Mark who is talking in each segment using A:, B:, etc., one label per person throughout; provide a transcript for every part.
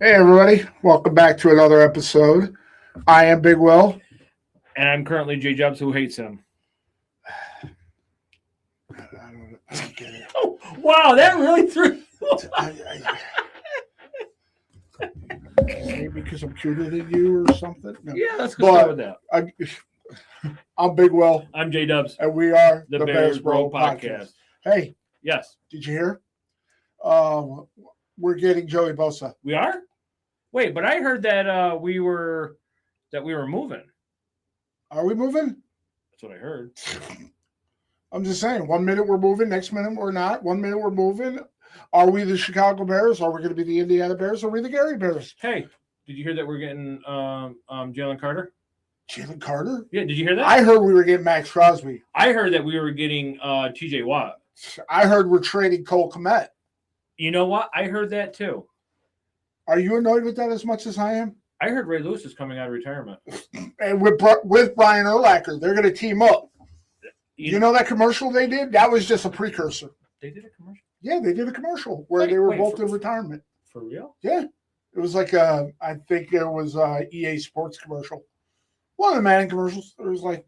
A: Hey, everybody. Welcome back to another episode. I am Big Will.
B: And I'm currently JDubbs, who hates him.
A: I don't get it.
B: Oh, wow, that really threw.
A: Maybe because I'm cuter than you or something. No.
B: Yeah, let's go start with that.
A: I'm Big Will.
B: I'm JDubbs.
A: And we are
B: the Bears Broz Podcast.
A: Hey.
B: Yes.
A: Did you hear? We're getting Joey Bosa.
B: We are? Wait, but I heard that we were moving.
A: Are we moving?
B: That's what I heard.
A: I'm just saying, 1 minute we're moving, next minute we're not. 1 minute we're moving. Are we the Chicago Bears? Are we going to be the Indiana Bears? Are we the Gary Bears?
B: Hey, did you hear that we're getting Jalen Carter?
A: Jalen Carter?
B: Yeah, did you hear that?
A: I heard we were getting Max Crosby.
B: I heard that we were getting TJ Watt.
A: I heard we're trading Cole Kmet.
B: You know what? I heard that too.
A: Are you annoyed with that as much as I am?
B: I heard Ray Lewis is coming out of retirement.
A: And with Brian Urlacher, they're going to team up. You know that commercial they did? That was just a precursor.
B: They did a commercial?
A: Yeah, they did a commercial where they were both in retirement.
B: For real?
A: Yeah. It was like I think it was a EA Sports commercial. One of the Madden commercials. It was like,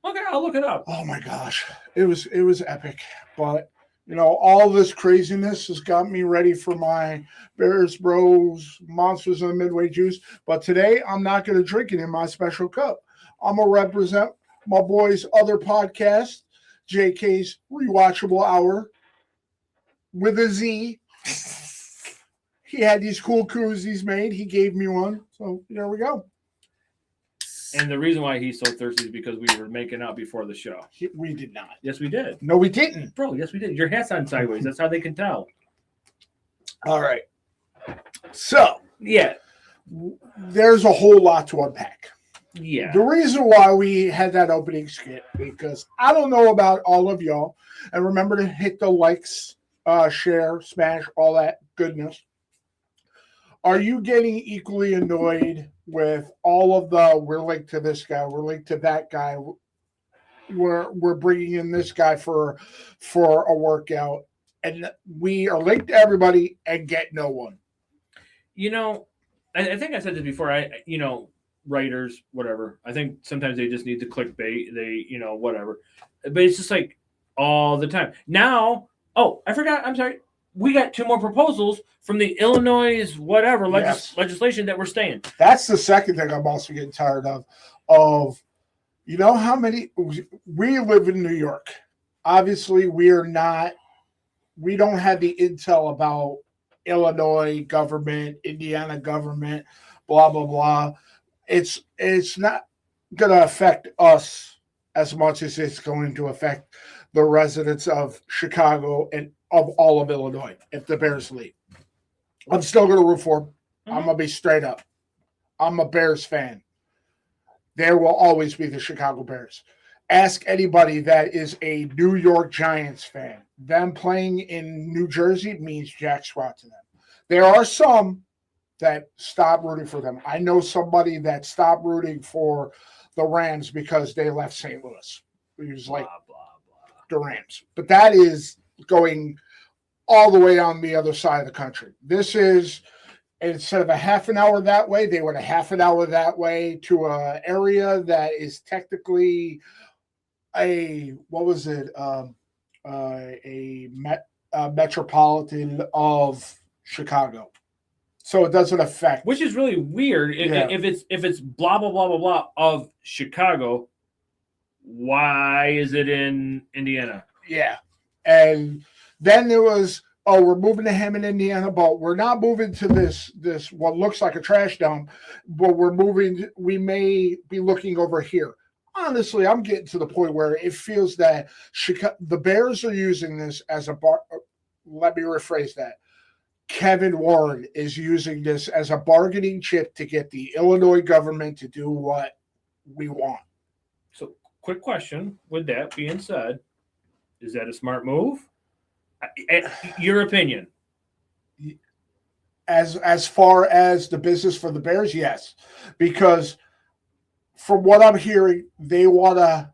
B: okay, I'll look it up.
A: Oh my gosh. It was epic. But all this craziness has got me ready for my Bears Broz Monsters in the Midway juice. But today, I'm not going to drink it in my special cup. I'm going to represent my boy's other podcast, JK's Rewatchable Hour, with a Z. He had these cool koozies made. He gave me one. So there we go.
B: And the reason why he's so thirsty is because we were making out before the show.
A: We did not.
B: Yes, we did.
A: No, we didn't.
B: Bro, yes, we did. Your hat's on sideways. That's how they can tell.
A: All right. So,
B: yeah,
A: there's a whole lot to unpack.
B: Yeah.
A: The reason why we had that opening skit, because I don't know about all of y'all, and remember to hit the likes, share, smash, all that goodness. Are you getting equally annoyed with all of the we're linked to this guy, we're linked to that guy, we're bringing in this guy for a workout, and we are linked to everybody and get no one?
B: I think I said this before. Writers, whatever. I think sometimes they just need to clickbait. They, whatever. But it's just like all the time. Now, I forgot. I'm sorry. We got 2 more proposals from the Illinois whatever legislation that we're staying.
A: That's the second thing I'm also getting tired of. How many we live in New York. Obviously, we don't have the intel about Illinois government, Indiana government, blah blah blah. It's not going to affect us as much as it's going to affect the residents of Chicago and of all of Illinois if the Bears leave. I'm still going to root for them. Mm-hmm. I'm going to be straight up. I'm a Bears fan. There will always be the Chicago Bears. Ask anybody that is a New York Giants fan. Them playing in New Jersey means jack squat to them. There are some that stop rooting for them. I know somebody that stopped rooting for the Rams because they left St. Louis. He was like, blah, blah, blah. The Rams. But that is going all the way on the other side of the country. This is, instead of a half an hour that way, they went a half an hour that way to an area that is technically a metropolitan of Chicago. So it doesn't affect.
B: Which is really weird. Yeah. If it's blah blah blah blah blah of Chicago, why is it in Indiana?
A: Yeah. And then there was, we're moving to Hammond, Indiana, but we're not moving to this what looks like a trash dump, but we may be looking over here. Honestly, I'm getting to the point where it feels that the Bears are using this as a bar. Let me rephrase that. Kevin Warren is using this as a bargaining chip to get the Illinois government to do what we want.
B: So, quick question. With that being said, is that a smart move? Your opinion?
A: As far as the business for the Bears, yes. Because from what I'm hearing, they want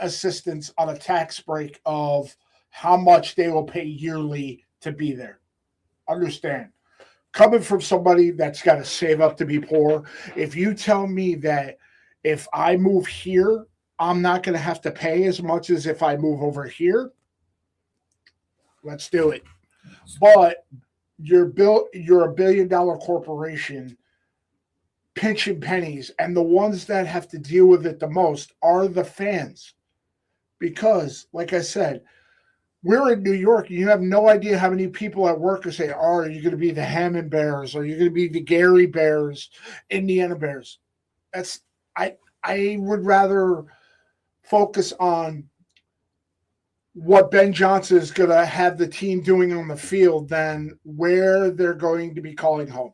A: assistance on a tax break of how much they will pay yearly to be there. Understand? coming from somebody that's got to save up to be poor, if you tell me that if I move here, I'm not going to have to pay as much as if I move over here, let's do it. But you're a $1 billion corporation pinching pennies, and the ones that have to deal with it the most are the fans. Because, like I said, we're in New York. You have no idea how many people at work are saying, "Oh, are you going to be the Hammond Bears? Or are you going to be the Gary Bears, Indiana Bears?" I would rather focus on what Ben Johnson is going to have the team doing on the field than where they're going to be calling home.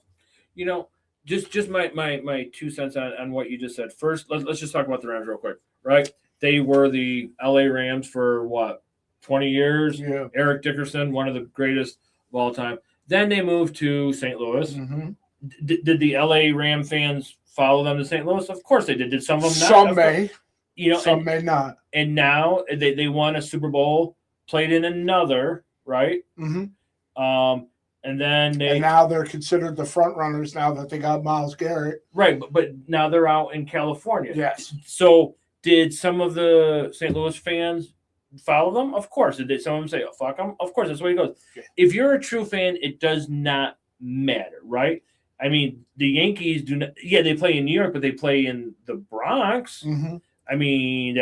B: Just my 2 cents on what you just said. First, let's just talk about the Rams real quick, right? They were the LA Rams for what, 20 years?
A: Yeah.
B: Eric Dickerson, one of the greatest of all time. Then they moved to St. Louis.
A: Mm-hmm.
B: Did the LA Ram fans follow them to St. Louis? Of course they did. Did some of them not?
A: Some may. Some may not.
B: And now they won a Super Bowl, played in another, right?
A: Mm-hmm.
B: And then
A: now they're considered the front runners now that they got Myles Garrett.
B: Right, but now they're out in California.
A: Yes.
B: So did some of the St. Louis fans follow them? Of course. Did some of them say, "Oh, fuck them"? Of course, that's the way it goes. Yeah. If you're a true fan, it does not matter, right? I mean, the Yankees do not. Yeah, they play in New York, but they play in the Bronx.
A: Mm-hmm.
B: I mean,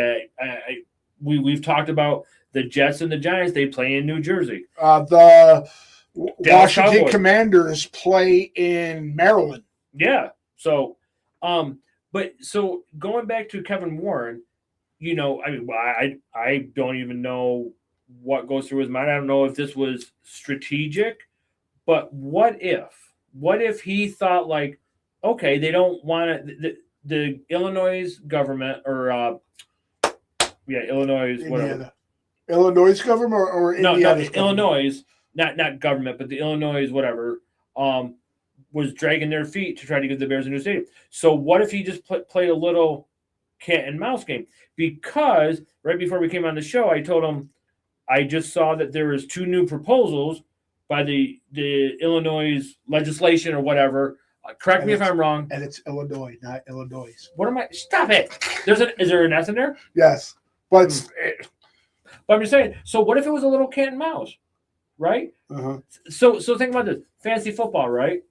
B: we've talked about the Jets and the Giants. They play in New Jersey.
A: The Washington Commanders play in Maryland.
B: Yeah. So, but so going back to Kevin Warren, I don't even know what goes through his mind. I don't know if this was strategic, but what if he thought like, okay, they don't want to, the Illinois government or, Illinois, whatever.
A: Illinois government or Indiana?
B: No, Illinois, not government, but the Illinois, whatever, was dragging their feet to try to give the Bears a new stadium. So what if he just played a little cat and mouse game? Because right before we came on the show, I told him I just saw that there was 2 new proposals by the Illinois legislation or whatever. Correct me if I'm wrong.
A: And it's Illinois, not Illinois.
B: What am I? Stop it. Is there an S in there?
A: Yes. But
B: I'm just saying, so what if it was a little cat and mouse? Right?
A: Uh-huh.
B: So think about this. Fantasy football, right?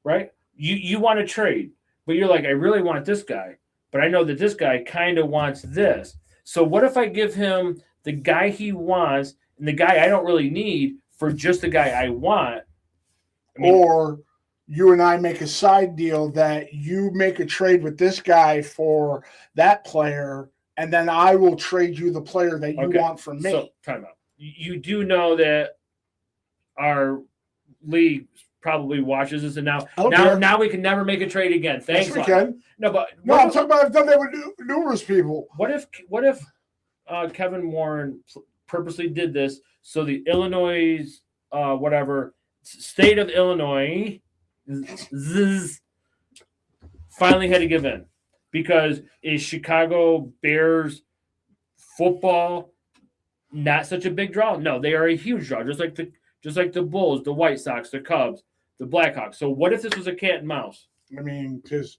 B: Right? You want to trade, but you're like, I really want this guy, but I know that this guy kind of wants this. So what if I give him the guy he wants and the guy I don't really need for just the guy I want?
A: Or you and I make a side deal that you make a trade with this guy for that player, and then I will trade you the player that you want from me.
B: So, time out. You do know that our league probably watches this, and now we can never make a trade again. Thanks.
A: Yes, we can.
B: No,
A: I'm talking about I've done that with numerous people.
B: What if Kevin Warren purposely did this so the Illinois, state of Illinois, finally had to give in? Because is Chicago Bears football not such a big draw? No, they are a huge draw, just like the Bulls, the White Sox, the Cubs, the Blackhawks. So what if this was a cat and mouse?
A: I mean, because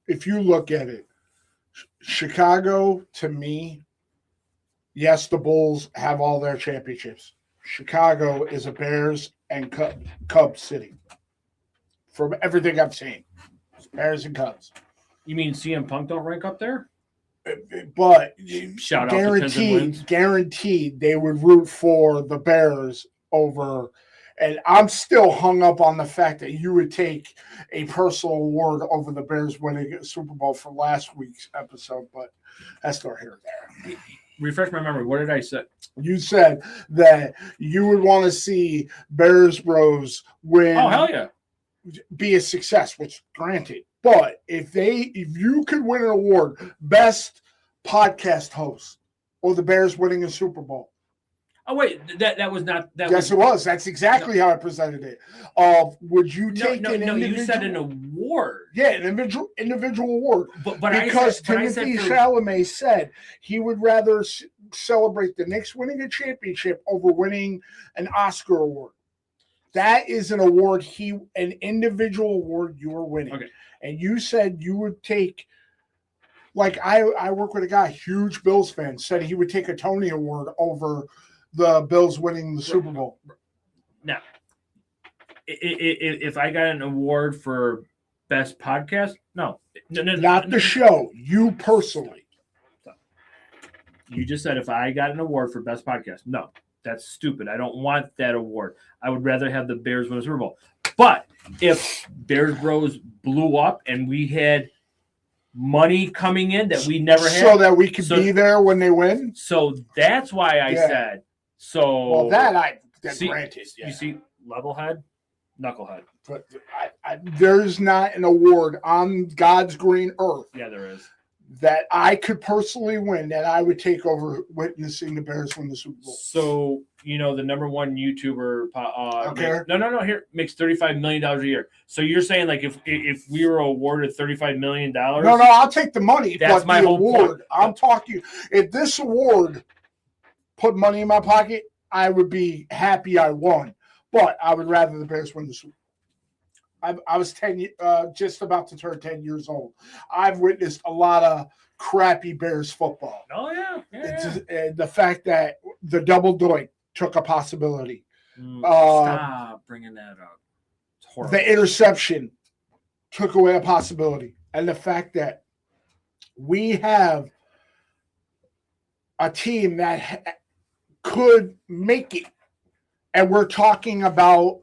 A: if you look at it, Chicago, to me, yes, the Bulls have all their championships. Chicago is a Bears and Cubs city. From everything I've seen, it's Bears and Cubs.
B: You mean CM Punk don't rank up there?
A: But
B: shout out
A: guaranteed they would root for the Bears over. And I'm still hung up on the fact that you would take a personal award over the Bears winning a Super Bowl for last week's episode, but that's not here or there.
B: Refresh my memory. What did I say?
A: You said that you would want to see Bears Broz win.
B: Oh, hell yeah.
A: Be a success, which granted. But if you could win an award, best podcast host, or the Bears winning a Super Bowl.
B: Oh wait, that was not that.
A: Yes, it was. That's exactly how I presented it. Would you take an individual?
B: You said an award.
A: Yeah, an individual award.
B: But
A: because Timothy Chalamet said he would rather celebrate the Knicks winning a championship over winning an Oscar award. That is an award, an individual award you are winning.
B: Okay.
A: And you said you would take, like I work with a guy, huge Bills fan, said he would take a Tony Award over the Bills winning the Super Bowl.
B: Now, if I got an award for best podcast, no.
A: Not the show, you personally.
B: You just said if I got an award for best podcast, no. That's stupid. I don't want that award. I would rather have the Bears win the Super Bowl. But if Bears Bros blew up and we had money coming in that we never had,
A: so that we could be there when they win.
B: So that's why I said. So
A: well, that's granted. Yeah.
B: You see, level head, knucklehead.
A: But there's not an award on God's green earth.
B: Yeah, there is. That
A: I could personally win that I would take over witnessing the Bears win the Super Bowl.
B: So, the number one YouTuber makes $35 million a year. So you're saying, like, if we were awarded $35 million?
A: No, I'll take the money.
B: That's my whole
A: award.
B: Point.
A: I'm talking, if this award put money in my pocket, I would be happy I won. But I would rather the Bears win the Super Bowl. I was just about to turn 10 years old. I've witnessed a lot of crappy Bears football.
B: Oh, yeah.
A: The fact that the double doink took a possibility.
B: Stop bringing that up. It's horrible.
A: The interception took away a possibility. And the fact that we have a team that could make it. And we're talking about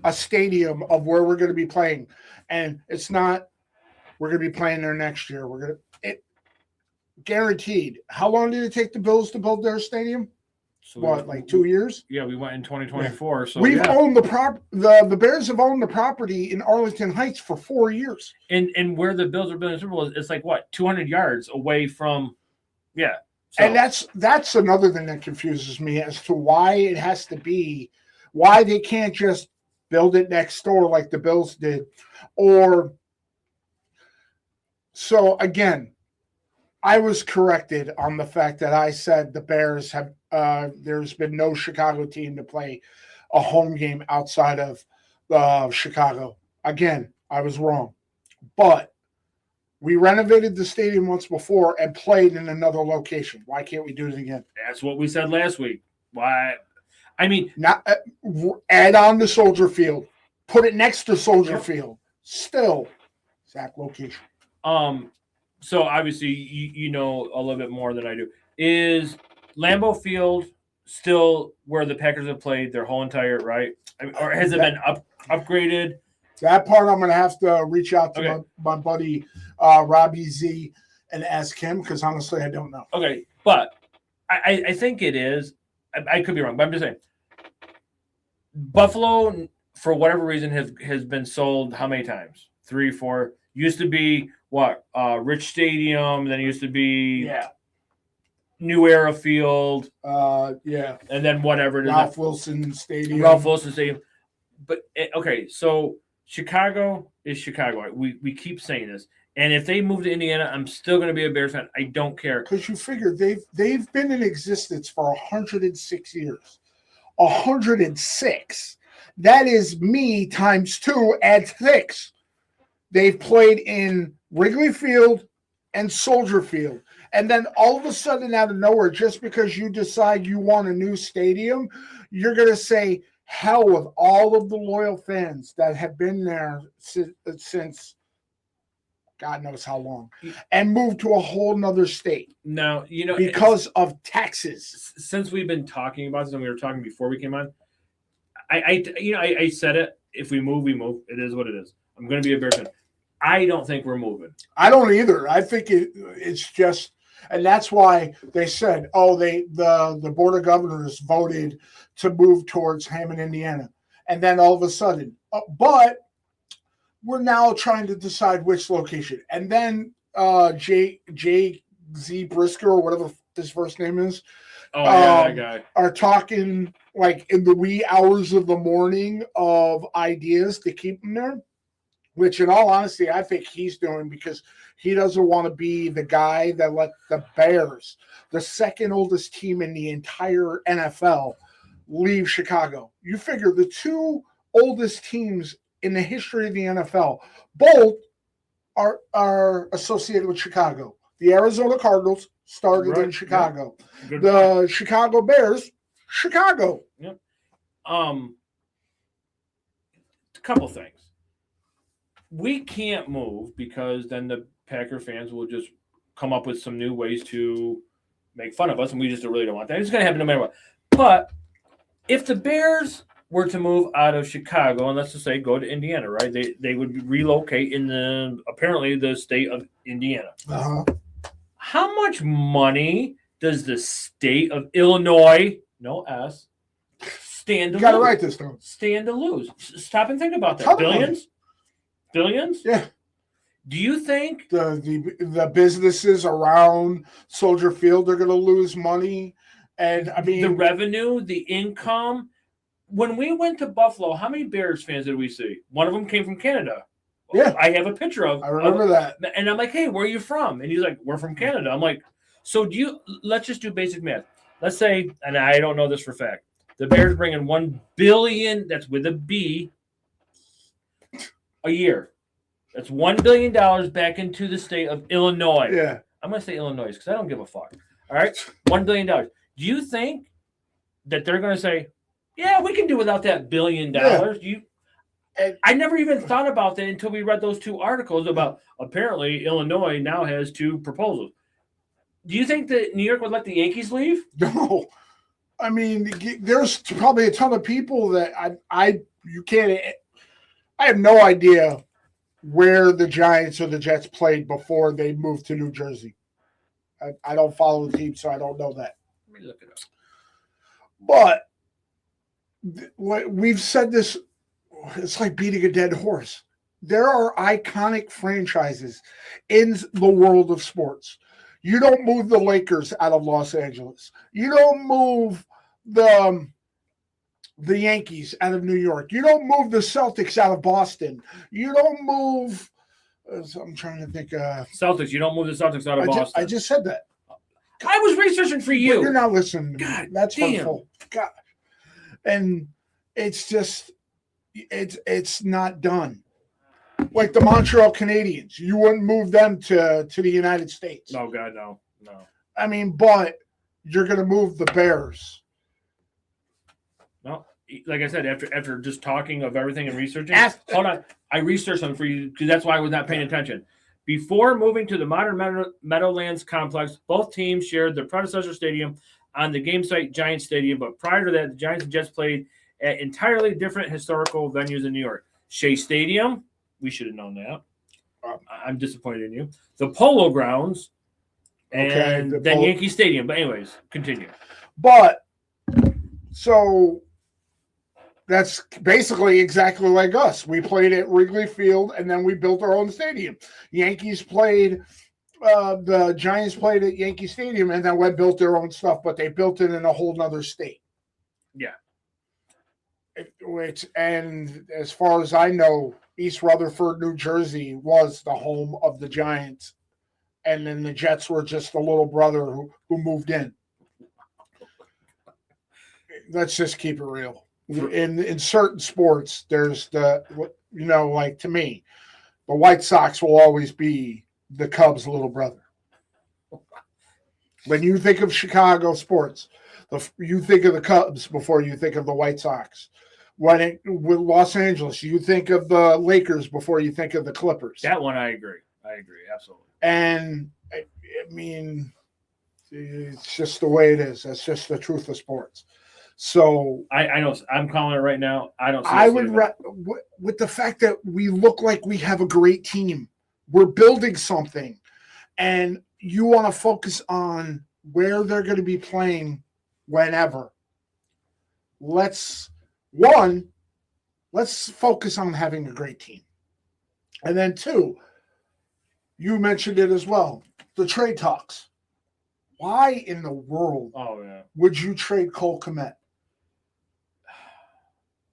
A: a stadium of where we're going to be playing, and it's not we're going to be playing there next year. Guaranteed. How long did it take the Bills to build their stadium? So like 2 years?
B: Yeah, we went in 2024. Yeah. So
A: we've owned the Bears have owned the property in Arlington Heights for 4 years.
B: And where the Bills are building the Super Bowl, it's like 200 yards away from. Yeah. So.
A: And that's another thing that confuses me as to why it has to be, why they can't just build it next door like the Bills did. So again, I was corrected on the fact that I said the Bears have there's been no Chicago team to play a home game outside of Chicago. Again, I was wrong. But we renovated the stadium once before and played in another location. Why can't we do it again?
B: That's what we said last week. Why? I mean,
A: not add on to Soldier Field, put it next to Soldier Field. Still, exact location.
B: So obviously, you know a little bit more than I do. Is Lambeau Field still where the Packers have played their whole entire right, or has it been upgraded?
A: That part I'm going to have to reach out to my buddy Robbie Z and ask him because honestly, I don't know.
B: Okay, but I think it is. I could be wrong, but I'm just saying. Buffalo, for whatever reason, has been sold how many times? 3, 4. Used to be what? Rich Stadium. Then it used to be New Era Field.
A: And
B: then whatever it is.
A: Ralph Wilson Stadium.
B: But okay, so Chicago is Chicago. We keep saying this. And if they move to Indiana, I'm still going to be a Bears fan. I don't care.
A: Because you figure they've been in existence for 106 years. 106. That is me times 2 add 6. They've played in Wrigley Field and Soldier Field. And then all of a sudden out of nowhere, just because you decide you want a new stadium, you're going to say, hell with all of the loyal fans that have been there since God knows how long, and move to a whole nother state.
B: Now,
A: because of taxes.
B: Since we've been talking about this, and we were talking before we came on, I said it. If we move, we move. It is what it is. I'm going to be a Bears fan. I don't think we're moving.
A: I don't either. I think it's just, and that's why they said, the Board of Governors voted to move towards Hammond, Indiana, and then all of a sudden, but we're now trying to decide which location. And then J.Z. Brisker, or whatever his first name is,
B: that guy,
A: are talking like in the wee hours of the morning of ideas to keep him there, which in all honesty, I think he's doing because he doesn't want to be the guy that let the Bears, the second oldest team in the entire NFL, leave Chicago. You figure the two oldest teams in the history of the NFL, both are associated with Chicago. The Arizona Cardinals started in Chicago.
B: Good
A: The
B: point.
A: Chicago Bears, Chicago.
B: Yep. A couple things. We can't move because then the Packer fans will just come up with some new ways to make fun of us, and we just really don't want that. It's going to happen no matter what. But if the Bears were to move out of Chicago and let's just say go to Indiana, right? They would relocate in apparently the state of Indiana.
A: Uh-huh.
B: How much money does the state of Illinois, no S, stand to lose?
A: You got to write this down.
B: Stand to lose. Stop and think about that.
A: Ton of
B: Billions? Billions?
A: Yeah.
B: Do you think
A: the businesses around Soldier Field are going to lose money? And I mean,
B: the revenue, the income. When we went to Buffalo, how many Bears fans did we see? One of them came from Canada.
A: Yeah.
B: I have a picture of.
A: I remember that.
B: And I'm like, hey, where are you from? And he's like, we're from Canada. I'm like, so let's just do basic math. Let's say, and I don't know this for a fact, the Bears bring in $1 billion, that's with a B, a year. That's $1 billion back into the state of Illinois.
A: Yeah.
B: I'm going to say Illinois because I don't give a fuck. All right? $1 billion. Do you think that they're going to say, yeah, we can do without that $1 billion? I never even thought about that until we read those two articles about apparently Illinois now has two proposals. Do you think that New York would let the Yankees leave?
A: No. I mean, there's probably a ton of people that I have no idea where the Giants or the Jets played before they moved to New Jersey. I don't follow the team, so I don't know that.
B: Let me look it up.
A: But we've said this, it's like beating a dead horse. There are iconic franchises in the world of sports. You don't move the Lakers out of Los Angeles. You don't move the Yankees out of New York. You don't move the Celtics out of Boston. You don't move. I'm trying to think.
B: Celtics. You don't move the Celtics out of Boston.
A: I just said that.
B: I was researching for you.
A: But you're not listening to me.
B: God
A: That's
B: damn.
A: hurtful. God. And it's just, it's not done. Like the Montreal Canadiens, you wouldn't move them to the United States.
B: No, God, no.
A: I mean, but you're going to move the Bears.
B: No, like I said, after just talking of everything and researching, hold on, I researched something for you because that's why I was not paying attention. Before moving to the modern Meadowlands complex, both teams shared their predecessor stadium on the game site Giants Stadium, but prior to that, the Giants and Jets played at entirely different historical venues in New York. Shea Stadium, we should have known that. I'm disappointed in you. The Polo Grounds, and then Yankee Stadium. But anyways, continue.
A: But, so that's basically exactly like us. We played at Wrigley Field, and then we built our own stadium. Yankees played, the Giants played at Yankee Stadium, and then we built their own stuff, but they built it in a whole nother state.
B: Yeah.
A: And as far as I know, East Rutherford, New Jersey was the home of the Giants, and then the Jets were just the little brother who moved in. Let's just keep it real. In certain sports, there's like to me, the White Sox will always be the Cubs' little brother. When you think of Chicago sports, you think of the Cubs before you think of the White Sox. With Los Angeles, you think of the Lakers before you think of the Clippers.
B: That one, I agree, absolutely.
A: And I mean, it's just the way it is. That's just the truth of sports. So
B: I know I'm calling it right now. I don't.
A: I would with the fact that we look like we have a great team. We're building something, and you want to focus on where they're going to be playing whenever. Let's focus on having a great team. And then two, you mentioned it as well, the trade talks. Why in the world would you trade Cole Kmet?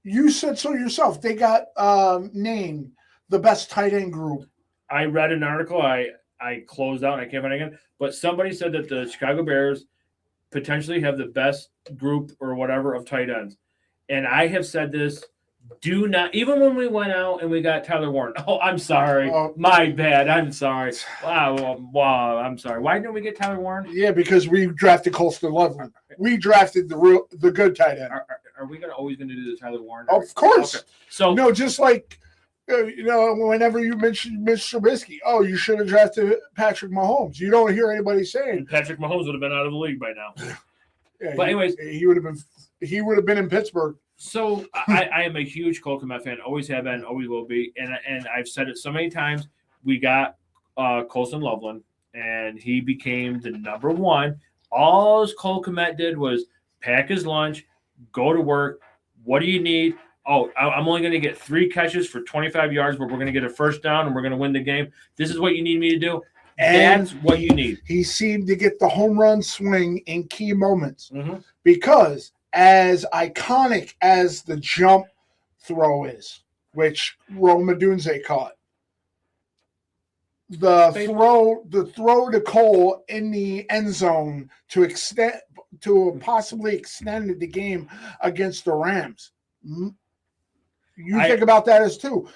A: You said so yourself. They got named the best tight end group.
B: I read an article. I closed out and I can't find it again. But somebody said that the Chicago Bears potentially have the best group or whatever of tight ends. And I have said this, do not, even when we went out and we got Tyler Warren. Oh, I'm sorry. My bad. I'm sorry. Wow. I'm sorry. Why didn't we get Tyler Warren?
A: Yeah, because we drafted Colston Loveland. We drafted the good tight end.
B: Are we always going to do the Tyler Warren?
A: Of course.
B: Okay. So
A: no, just like whenever you mention Mitch Trubisky, you should have drafted Patrick Mahomes. You don't hear anybody saying
B: Patrick Mahomes would have been out of the league by now.
A: Yeah,
B: but anyways,
A: he would have been in Pittsburgh.
B: So I am a huge Cole Kmet fan. Always have been, always will be. And I've said it so many times. We got Colston Loveland, and he became the number one. All Cole Kmet did was pack his lunch, go to work. What do you need? Oh, I'm only going to get 3 catches for 25 yards, but we're going to get a first down, and we're going to win the game. This is what you need me to do. And that's what you need.
A: He seemed to get the home run swing in key moments because as iconic as the jump throw is, which Rome Odunze caught, the throw to Cole in the end zone to possibly extend the game against the Rams. You think about that as too.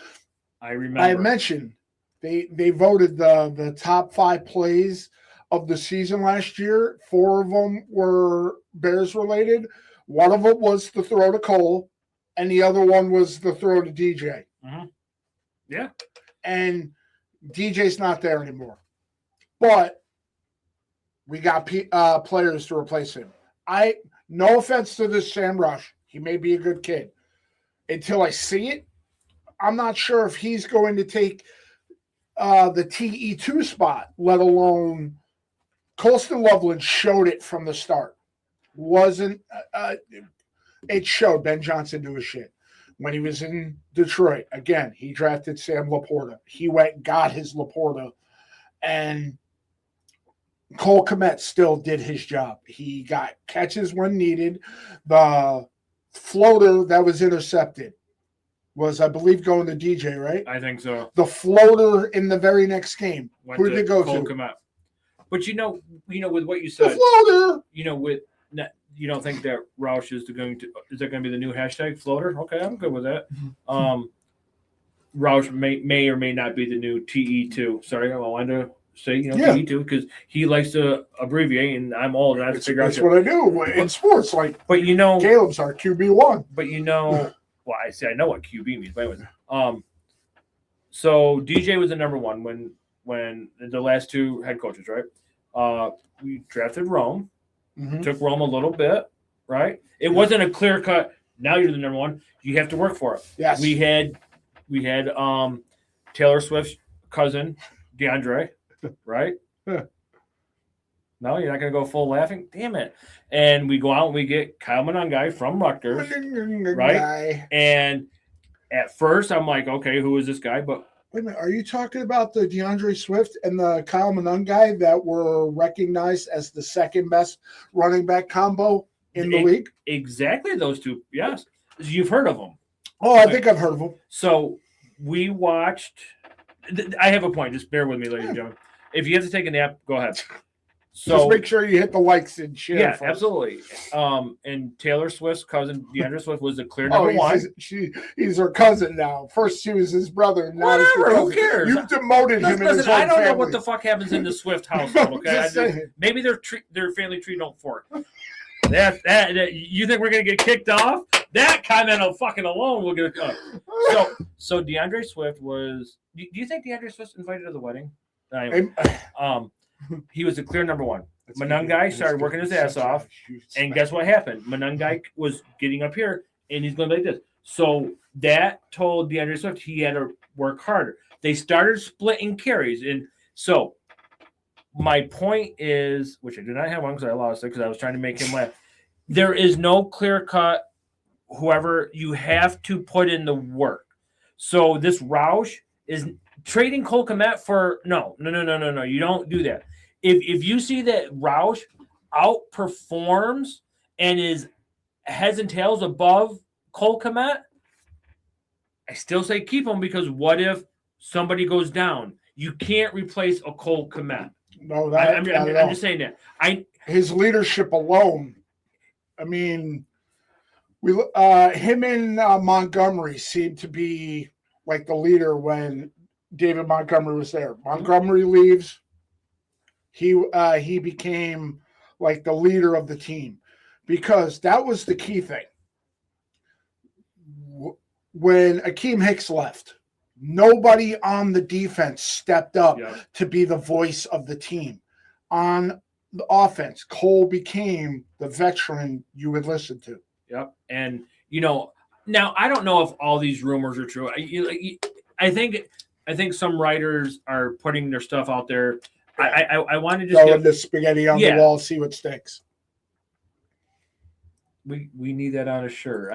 B: I remember.
A: I mentioned they voted the top 5 plays of the season last year. 4 of them were Bears related. One of them was the throw to Cole, and the other one was the throw to DJ.
B: Yeah.
A: And DJ's not there anymore. But we got players to replace him. No offense to this Sam Rush. He may be a good kid. Until I see it, I'm not sure if he's going to take the TE2 spot, let alone Colston Loveland showed it from the start. It showed Ben Johnson do his shit. When he was in Detroit, again, he drafted Sam Laporta. He went and got his Laporta, and Cole Kmet still did his job. He got catches when needed. The floater that was intercepted was, I believe, going to DJ, right?
B: I think so.
A: The floater in the very next game. Who did it go
B: Cole
A: to?
B: Kmet. But with what you said,
A: the floater.
B: You don't think that Roush is that going to be the new hashtag floater? Okay, I'm good with that. Roush may or may not be the new TE2. Sorry, I wanted to say TE2 because he likes to abbreviate, and I'm old and I have to figure out.
A: That's what I do in sports. But Caleb's our QB1.
B: But well, I know what QB means. But anyways, so DJ was the number one when the last 2 head coaches, right? We drafted Rome. Took Rome a little bit, right? It wasn't a clear cut. Now you're the number one. You have to work for it.
A: Yes.
B: We had Taylor Swift's cousin, DeAndre, right? No, you're not going to go full laughing? Damn it. And we go out and we get Kyle Monangai from Rutgers, right? And at first I'm like, okay, who is this guy? But
A: wait a minute, are you talking about the DeAndre Swift and the Kyle Monangai that were recognized as the second best running back combo in the league?
B: Exactly those 2, yes. You've heard of them.
A: Oh, I think I've heard of them.
B: So we watched – I have a point. Just bear with me, ladies and gentlemen. If you have to take a nap, go ahead. So,
A: just make sure you hit the likes and share.
B: Yeah, absolutely. And Taylor Swift's cousin, DeAndre Swift, was the clear number one.
A: He's her cousin now. First she was his brother. Now
B: whatever, who cares?
A: You've demoted him in his own
B: I don't
A: family.
B: know what the fuck happens in the Swift household, okay? Maybe their family tree don't fork. That you think we're going to get kicked off? That comment alone will get So DeAndre Swift was – do you think DeAndre Swift's invited to the wedding? He was the clear number one. Monangai started working his ass off, and guess what happened? Monangai was getting up here, and he's going to be like this. So that told DeAndre Swift he had to work harder. They started splitting carries, and so my point is, which I do not have one because I lost it because I was trying to make him laugh. There is no clear cut. Whoever you have to put in the work. So this Roush is trading Cole Kmet for no. You don't do that. If you see that Roush outperforms and is heads and tails above Cole Kmet, I still say keep him because what if somebody goes down? You can't replace a Cole Kmet.
A: No,
B: I'm just saying that.
A: his leadership alone. I mean, him and Montgomery seemed to be like the leader when David Montgomery was there. Montgomery leaves. He became like the leader of the team because that was the key thing. When Akeem Hicks left, nobody on the defense stepped up to be the voice of the team. On the offense, Cole became the veteran you would listen to.
B: Yep. And, now I don't know if all these rumors are true. I think some writers are putting their stuff out there. I want to just
A: throw the spaghetti on the wall, see what sticks.
B: We need that on a shirt.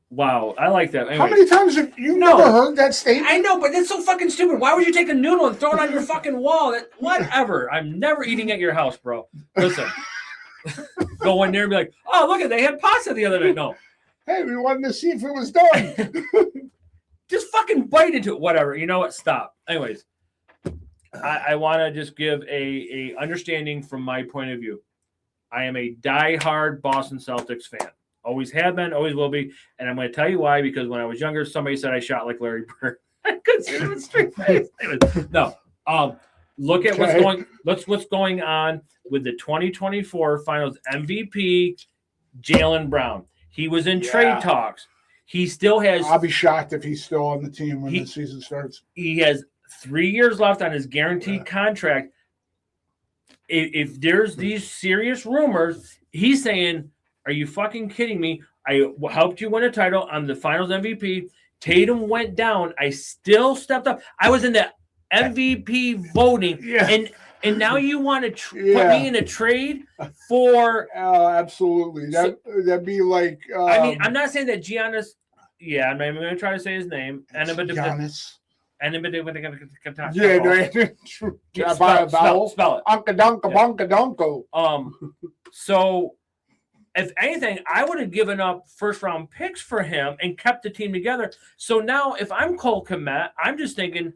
B: Wow, I like that. Anyways,
A: how many times have you never heard that statement?
B: I know, but that's so fucking stupid. Why would you take a noodle and throw it on your fucking wall? Whatever. I'm never eating at your house, bro. Listen. Go in there and be like, oh, look, they had pasta the other night. No.
A: Hey, we wanted to see if it was done.
B: Just fucking bite into it. Whatever. You know what? Stop. Anyways, I want to just give a understanding from my point of view. I am a diehard Boston Celtics fan. Always have been, always will be. And I'm going to tell you why, because when I was younger, somebody said I shot like Larry Bird. I couldn't see them in straight face. No. Look at what's going on with the 2024 Finals MVP, Jaylen Brown. He was in trade talks. He still has.
A: I'll be shocked if he's still on the team when the season starts.
B: He has 3 years left on his guaranteed contract. If there's these serious rumors, he's saying, are you fucking kidding me? I helped you win a title. I'm the Finals MVP. Tatum went down. I still stepped up. I was in the MVP voting. Yeah. And now you want to put me in a trade for...
A: absolutely. That'd be like...
B: I'm not saying that Giannis... Yeah, I'm going to try to say his name.
A: Giannis.
B: Yeah, spell it.
A: Unka-dunka-bunka-dunko.
B: So, if anything, I would have given up first-round picks for him and kept the team together. So now, if I'm Cole Kmet, I'm just thinking,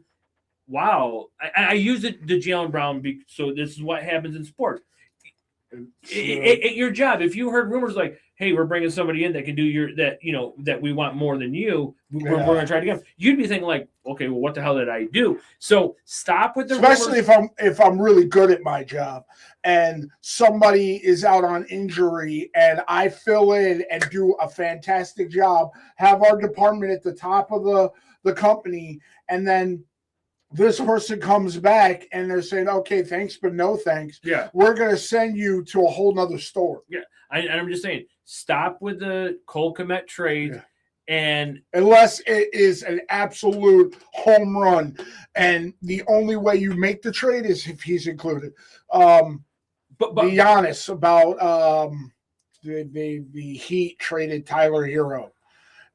B: wow. I use it to Jaylen Brown, so this is what happens in sports. At your job, if you heard rumors like, hey, we're bringing somebody in that can do that we want more than you, we're going to try to get them. You'd be thinking like, okay, well, what the hell did I do? So stop with the
A: especially rumors. if I'm really good at my job and somebody is out on injury and I fill in and do a fantastic job, have our department at the top of the company, and then this person comes back and they're saying, okay, thanks, but no thanks.
B: Yeah.
A: We're going to send you to a whole nother store.
B: Yeah. I'm just saying, stop with the Cole Kmet trade. Yeah. And
A: unless it is an absolute home run, and the only way you make the trade is if he's included. But be honest about the Heat traded Tyler Hero.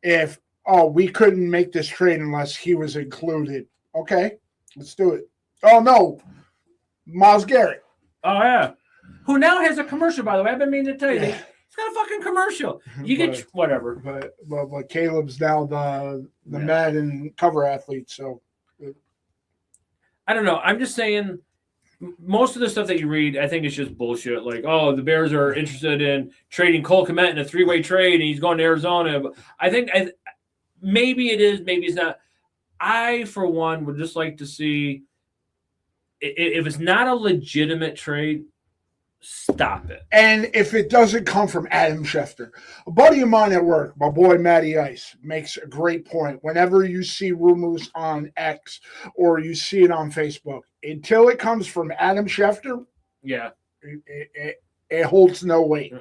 A: If we couldn't make this trade unless he was included. Okay, let's do it. Oh no, Myles Garrett.
B: Oh yeah, who now has a commercial, by the way. I've been meaning to tell you. Yeah. It's got a fucking commercial. You get whatever.
A: But Caleb's now the Madden cover athlete, so
B: I don't know. I'm just saying most of the stuff that you read, I think it's just bullshit. Like, oh, the Bears are interested in trading Cole Kmet in a 3-way trade and he's going to Arizona. I think maybe it is, maybe it's not. I, for one, would just like to see if it's not a legitimate trade, stop it.
A: And if it doesn't come from Adam Schefter, a buddy of mine at work, my boy Matty Ice, makes a great point. Whenever you see rumors on X or you see it on Facebook, until it comes from Adam Schefter, it holds no weight.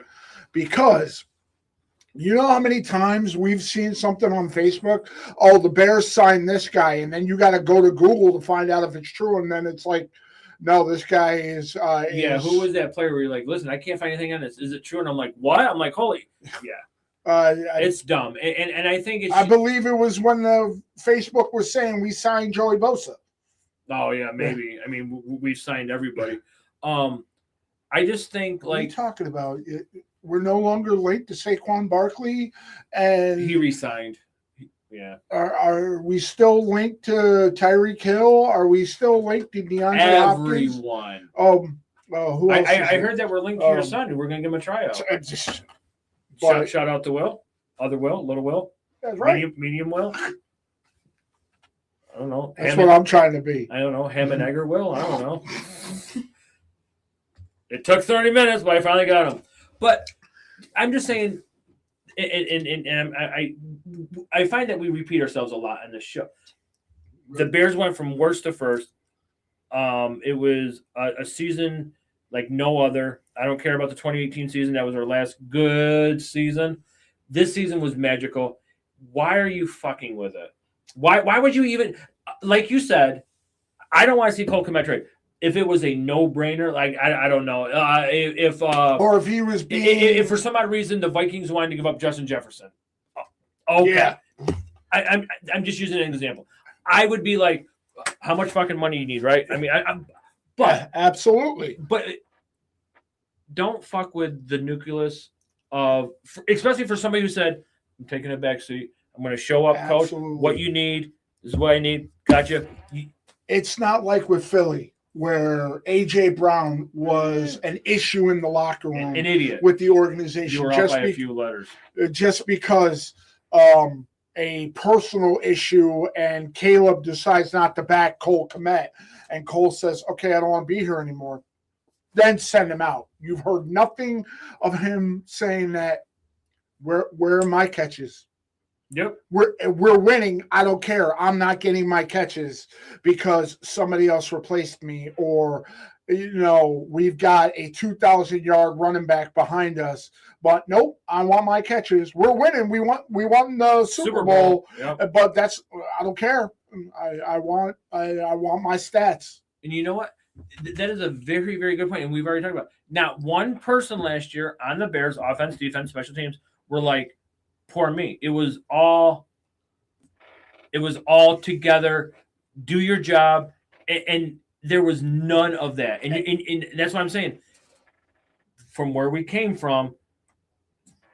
A: Because you know how many times we've seen something on Facebook? Oh, the Bears signed this guy, and then you got to go to Google to find out if it's true, and then it's like, no, this guy is.
B: Who was that player where you're like, listen, I can't find anything on this. Is it true? And I'm like, what? I'm like, holy, it's dumb. And I think I
A: believe it was when the Facebook was saying we signed Joey Bosa.
B: Oh yeah, maybe. I mean, we've signed everybody. I just think
A: what are you talking about? We're no longer linked to Saquon Barkley, and
B: he re-signed. Yeah.
A: Are we still linked to Tyreek Hill? Are we still linked to DeAndre Hopkins?
B: Everyone.
A: Oh, who else?
B: I heard that we're linked to your son. We're going to give him a tryout. Shout out to Will. Other Will. Little Will.
A: That's right.
B: Medium Will. I don't know.
A: That's what I'm trying to be.
B: I don't know. Ham and Egger Will. I don't know. It took 30 minutes, but I finally got him. But I'm just saying, and I find that we repeat ourselves a lot in this show. The Bears went from worst to first. It was a season like no other. I don't care about the 2018 season. That was our last good season. This season was magical. Why are you fucking with it? Why would you even, like you said, I don't want to see Cole Kmet trade. If it was a no-brainer, like I don't know,
A: or if he was being,
B: if for some odd reason the Vikings wanted to give up Justin Jefferson, okay, yeah. I'm just using an example. I would be like, how much fucking money you need, right? I mean, but
A: yeah, absolutely,
B: but don't fuck with the nucleus of, especially for somebody who said, I'm taking a back seat. I'm going to show up, coach.
A: Absolutely.
B: What you need is what I need. Gotcha.
A: It's not like with Philly, where A.J. Brown was an issue in the locker room.
B: An idiot.
A: With the organization.
B: You were off by a few letters.
A: Just because a personal issue and Caleb decides not to back Cole Kmet, and Cole says, okay, I don't want to be here anymore, then send him out. You've heard nothing of him saying that, where are my catches?
B: Yep.
A: We're winning. I don't care. I'm not getting my catches because somebody else replaced me, or we've got a 2,000-yard running back behind us. But nope, I want my catches. We're winning. We won the Super Bowl.
B: Yep.
A: But I don't care. I want my stats.
B: And you know what? That is a very, very good point, and we've already talked about it. Now, one person last year on the Bears, offense, defense, special teams, were like, poor me. It was all together. Do your job, and there was none of that. And that's what I'm saying. From where we came from,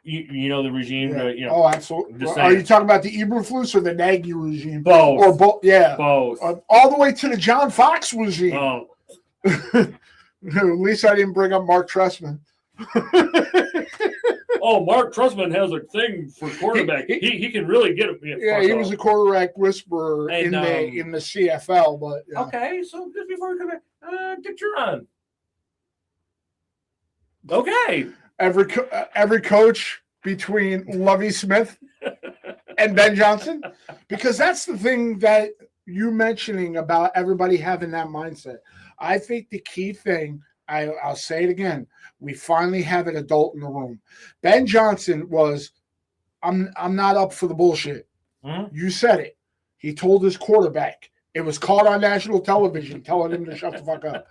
B: you know the regime.
A: Yeah. Oh, absolutely. Are you talking about the Eberflus or the Nagy regime?
B: Both.
A: Or both? Yeah,
B: both.
A: All the way to the John Fox regime.
B: Oh.
A: At least I didn't bring up Mark Trestman.
B: Oh, Mark Trestman has a thing for quarterback. He can really get it.
A: Yeah, he was a quarterback whisperer in the CFL. But yeah.
B: Okay, so just before we come back, Dick Duran. Okay.
A: Every coach between Lovie Smith and Ben Johnson, because that's the thing that you mentioning about everybody having that mindset. I think the key thing, I'll say it again, we finally have an adult in the room. Ben Johnson was, I'm not up for the bullshit.
B: Mm-hmm.
A: You said it. He told his quarterback. It was caught on national television telling him to shut the fuck up.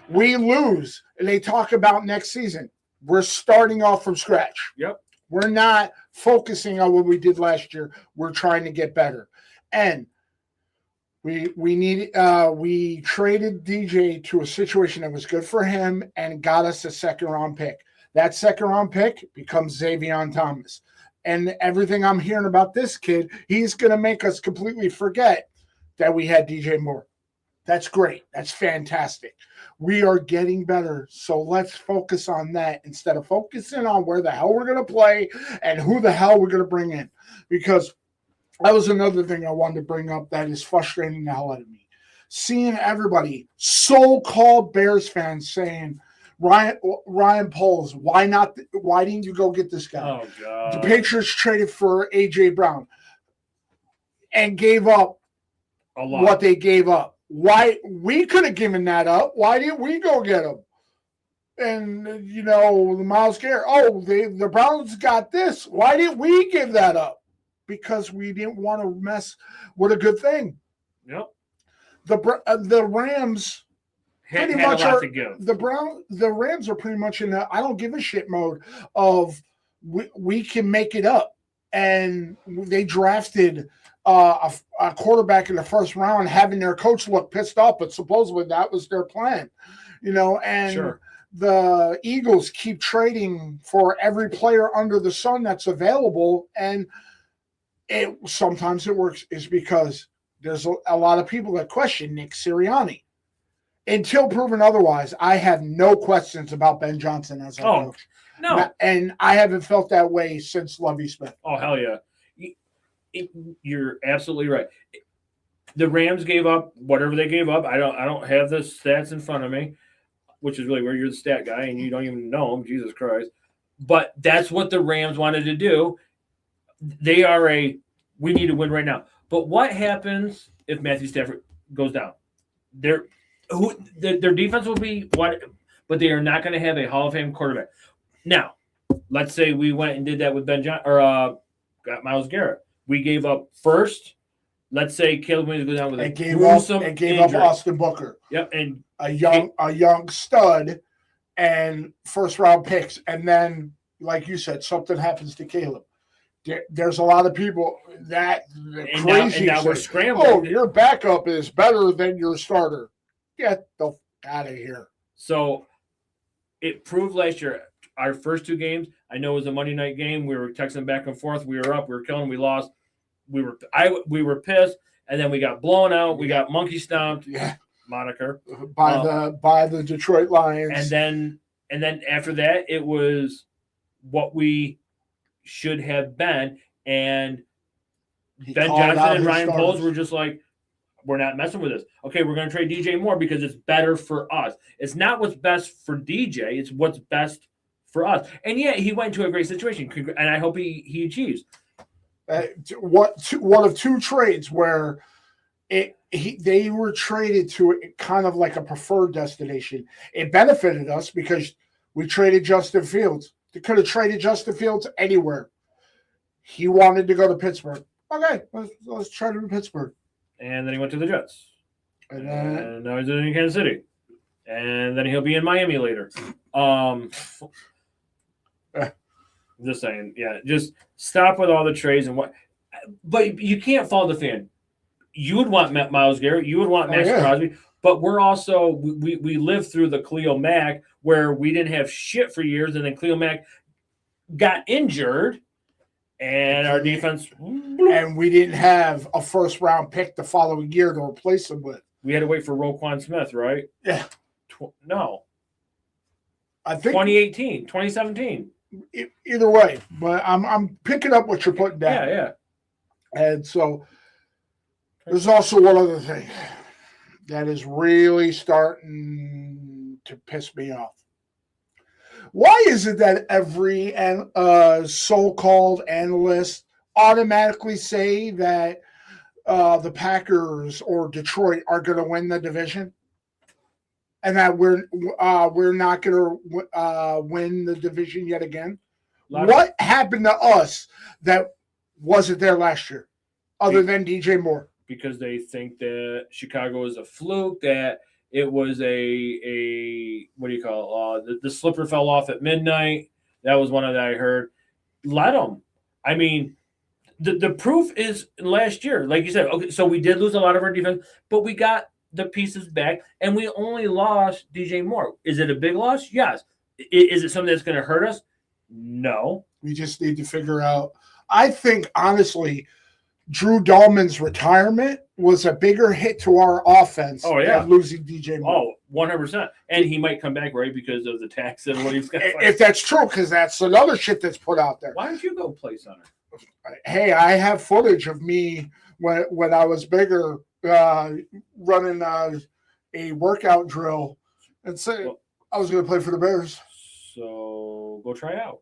A: We lose, and they talk about next season. We're starting off from scratch.
B: Yep.
A: We're not focusing on what we did last year. We're trying to get better. And we traded DJ to a situation that was good for him and got us a second-round pick. That second-round pick becomes Xavier Thomas. And everything I'm hearing about this kid, he's going to make us completely forget that we had DJ Moore. That's great. That's fantastic. We are getting better, so let's focus on that instead of focusing on where the hell we're going to play and who the hell we're going to bring in. Because that was another thing I wanted to bring up that is frustrating the hell out of me. Seeing everybody, so-called Bears fans, saying, Ryan Poles, why didn't you go get this guy?
B: Oh, God.
A: The Patriots traded for A.J. Brown and gave up
B: a lot.
A: What they gave up. Why we could have given that up? Why didn't we go get him? And the Myles Garrett. Oh, the Browns got this. Why didn't we give that up? Because we didn't want to mess with a good thing.
B: Yep.
A: The Rams
B: pretty much are
A: the Rams are pretty much in a I don't give a shit mode of we can make it up, and they drafted a quarterback in the first round, having their coach look pissed off, but supposedly that was their plan, and
B: sure.
A: The Eagles keep trading for every player under the sun that's available, and sometimes it works is because there's a lot of people that question Nick Sirianni. until proven otherwise, I have no questions about Ben Johnson as our coach.
B: No.
A: And I haven't felt that way since Lovie Smith.
B: Oh, hell yeah. You're absolutely right. The Rams gave up whatever they gave up. I don't have the stats in front of me, which is really where you're the stat guy and you don't even know them. Jesus Christ. But that's what the Rams wanted to do. They are we need to win right now. But what happens if Matthew Stafford goes down? Their defense will be what, but they are not going to have a Hall of Fame quarterback. Now, let's say we went and did that with got Myles Garrett. We gave up first. Let's say Caleb Williams goes down with a gruesome
A: and gave up Austin Booker.
B: Yep, and
A: a young stud and first round picks, and then like you said, something happens to Caleb. There's a lot of people that crazy.
B: Now we're scrambling.
A: Oh, your backup is better than your starter. Get the out of here.
B: So it proved last year. Our first two games, I know it was a Monday night game. We were texting back and forth. We were up. We were killing. We lost. We were pissed, and then we got blown out. We got monkey stomped.
A: Yeah.
B: Moniker
A: by the Detroit Lions.
B: And then after that, it was what we should have been. And Ben Johnson and Ryan Poles were just like, we're not messing with this. Okay, we're going to trade DJ Moore because it's better for us. It's not what's best for DJ. It's what's best for us. And yeah, he went to a great situation, and I hope he achieves.
A: One of two trades where they were traded to kind of like a preferred destination. It benefited us because we traded Justin Fields. They could have traded Justin Fields anywhere. He wanted to go to Pittsburgh. Okay, let's trade him to Pittsburgh.
B: And then he went to the Jets.
A: And
B: now he's in Kansas City. And then he'll be in Miami later. Just saying, yeah. Just stop with all the trades and what. But you can't fault the fan. You would want Myles Garrett. You would want Max Crosby. But we're also we lived through the Khalil Mack where we didn't have shit for years, and then Khalil Mack got injured, and our defense.
A: And we didn't have a first round pick the following year to replace him with.
B: We had to wait for Roquan Smith, right?
A: Yeah.
B: No.
A: I think
B: 2018, 2017.
A: Either way, but I'm picking up what you're putting down.
B: Yeah.
A: And so there's also one other thing that is really starting to piss me off. Why is it that every so-called analyst automatically say that the Packers or Detroit are going to win the division, and that we're not going to win the division yet again? What happened to us that wasn't there last year, other than DJ Moore?
B: Because they think that Chicago is a fluke, that it was a what do you call it? The slipper fell off at midnight. That was one of that I heard. Let them. I mean, the proof is last year. Like you said, okay, so we did lose a lot of our defense, but we got the pieces back, and we only lost DJ Moore. Is it a big loss? Yes. Is it something that's going to hurt us? No.
A: We just need to figure out. I think, honestly, Drew Dahlman's retirement was a bigger hit to our offense than losing DJ Moore.
B: Oh, 100%. And he might come back, right, because of the tax and what he's got.
A: If that's true, because that's another shit that's put out there.
B: Why don't you go play center?
A: Hey, I have footage of me when I was bigger running a workout drill and say I was going to play for the Bears.
B: So go try out.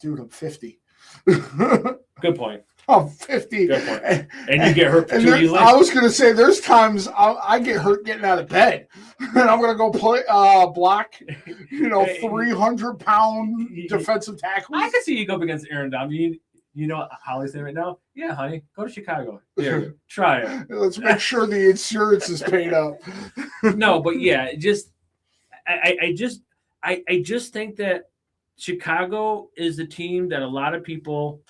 A: Dude, I'm 50.
B: Good point.
A: I'm 50.
B: Good point. And you get hurt too easily.
A: I was going to say there's times I get hurt getting out of bed, and I'm going to go play block, 300-pound defensive tackles.
B: I can see you go up against Aaron Donald. You know what Holly's saying right now? Yeah, honey, go to Chicago. There, try it.
A: Let's make sure the insurance is paid up.
B: No, but yeah, I just think that Chicago is the team that a lot of people